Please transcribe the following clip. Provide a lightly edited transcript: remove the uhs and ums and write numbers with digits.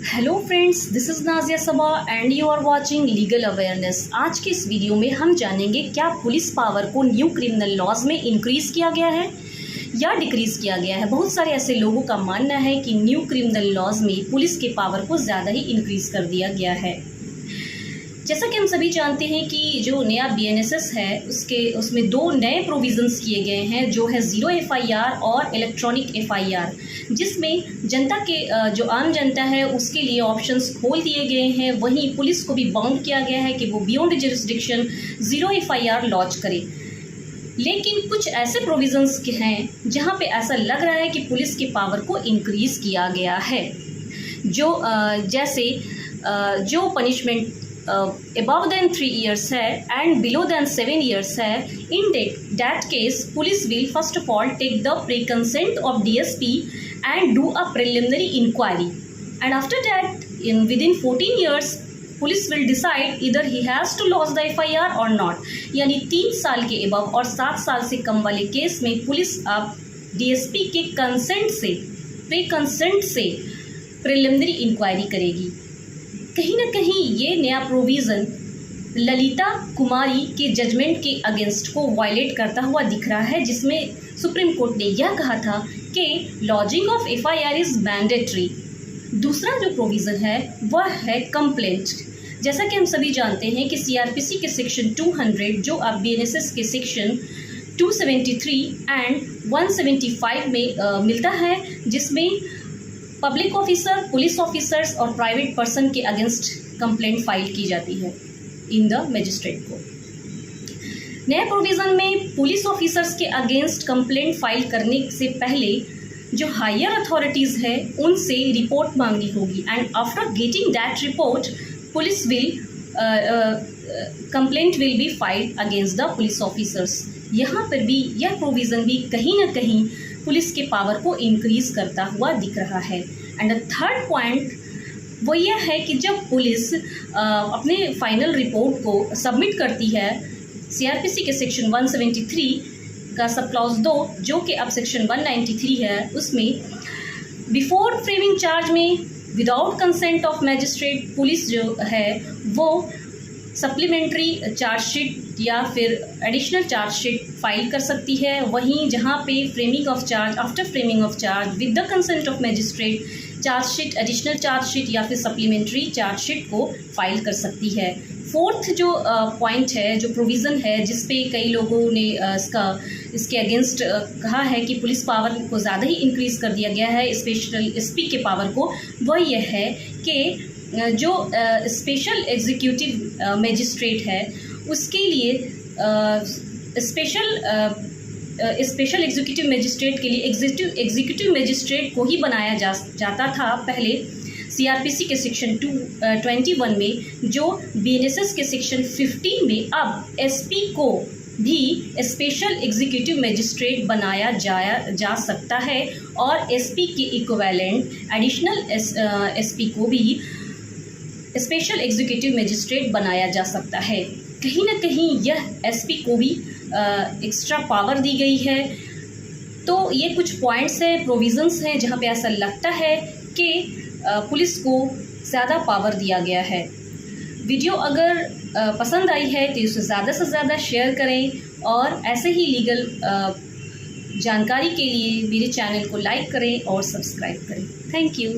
Hello friends, this is Nazia Saba and you are watching legal awareness. आज के इस video में हम जानेंगे क्या पुलिस पावर को न्यू क्रिमिनल लॉज में इंक्रीज़ किया गया है या डिक्रीज़ किया गया है। बहुत सारे ऐसे लोगों का मानना है कि न्यू क्रिमिनल लॉज में पुलिस के पावर को ज़्यादा ही इंक्रीज़ कर दिया गया है। जैसा कि हम सभी जानते हैं कि जो नया BNSS है उसमें दो नए प्रोविज़न्स किए गए हैं, जो है ज़ीरो FIR और इलेक्ट्रॉनिक FIR, जिसमें जनता के जो आम जनता है उसके लिए ऑप्शंस खोल दिए गए हैं। वहीं पुलिस को भी बाउंड किया गया है कि वो beyond jurisdiction zero FIR launch करे। लेकिन कुछ ऐसे प्रोविज़न्स हैं जहां पे ऐसा लग रहा है कि पुलिस के पावर को इंक्रीज़ किया गया है, जैसे जो पनिशमेंट above than 3 years है and below than 7 years है, in that case police will first of all take the pre-consent of DSP and do a preliminary inquiry, and after that within 14 years police will decide either he has to lodge the FIR और not. यानी 3 साल के above और 7 साल से कम वाले case में police अब DSP के कंसेंट से प्री-कंसेंट से प्रिलिमिनरी इंक्वायरी करेगी। कहीं ना कहीं ये नया प्रोविज़न ललिता कुमारी के जजमेंट के अगेंस्ट को वायलेट करता हुआ दिख रहा है, जिसमें सुप्रीम कोर्ट ने यह कहा था कि lodging of FIR is mandatory. दूसरा जो प्रोविज़न है वह है कंप्लेंट। जैसा कि हम सभी जानते हैं कि CRPC के सेक्शन 200 जो अब BNSS के सेक्शन 273 एंड 175 में मिलता है, जिसमें पब्लिक ऑफिसर, पुलिस ऑफिसर्स और प्राइवेट पर्सन के अगेंस्ट कंप्लेंट फाइल की जाती है इन द मजिस्ट्रेट को। नए प्रोविज़न में पुलिस ऑफिसर्स के अगेंस्ट कंप्लेंट फाइल करने से पहले जो हायर अथॉरिटीज़ है उनसे रिपोर्ट मांगनी होगी, and after getting that report police will complaint will be filed against the police officers. यहाँ पर भी यह प्रोविज़न भी कहीं ना कहीं पुलिस के पावर को इंक्रीज़ करता हुआ दिख रहा है। एंड द थर्ड पॉइंट वो यह है कि जब पुलिस अपने फाइनल रिपोर्ट को सबमिट करती है CRPC के सेक्शन 173 का सब क्लॉज 2, जो कि अब सेक्शन 193 है, उसमें बिफोर फ्रेमिंग चार्ज में without consent of magistrate police जो है वो सप्लीमेंट्री चार्जशीट या फिर एडिशनल चार्जशीट फाइल कर सकती है। वहीं जहां पे framing of charge, after framing of charge with the consent of magistrate chargesheet, additional chargesheet या फिर सप्लीमेंट्री चार्जशीट को फाइल कर सकती है। फोर्थ जो पॉइंट है, जो प्रोविज़न है जिस पे कई लोगों ने इसके अगेंस्ट कहा है कि पुलिस पावर को ज़्यादा ही इंक्रीज़ कर दिया गया है, स्पेशल SP के पावर को, वह यह है कि जो स्पेशल एग्जीक्यूटिव मजिस्ट्रेट है उसके लिए स्पेशल एग्जीक्यूटिव मजिस्ट्रेट के लिए एग्जीक्यूटिव मजिस्ट्रेट को ही बनाया जाता था पहले CRPC के सेक्शन 221 में, जो BNSS के सेक्शन 15 में अब SP को भी स्पेशल एग्जीक्यूटिव मजिस्ट्रेट बनाया जा सकता है, और SP के इक्विवेलेंट एडिशनल SP को भी स्पेशल एग्जीक्यूटिव मजिस्ट्रेट बनाया जा सकता है। कहीं ना कहीं यह SP को भी एक्स्ट्रा पावर दी गई है। तो ये कुछ पॉइंट्स हैं, प्रोविज़न्स हैं जहाँ पे ऐसा लगता है कि पुलिस को ज़्यादा पावर दिया गया है। वीडियो अगर पसंद आई है तो इसे ज़्यादा से ज़्यादा शेयर करें, और ऐसे ही लीगल जानकारी के लिए मेरे चैनल को लाइक करें और सब्सक्राइब करें। Thank you.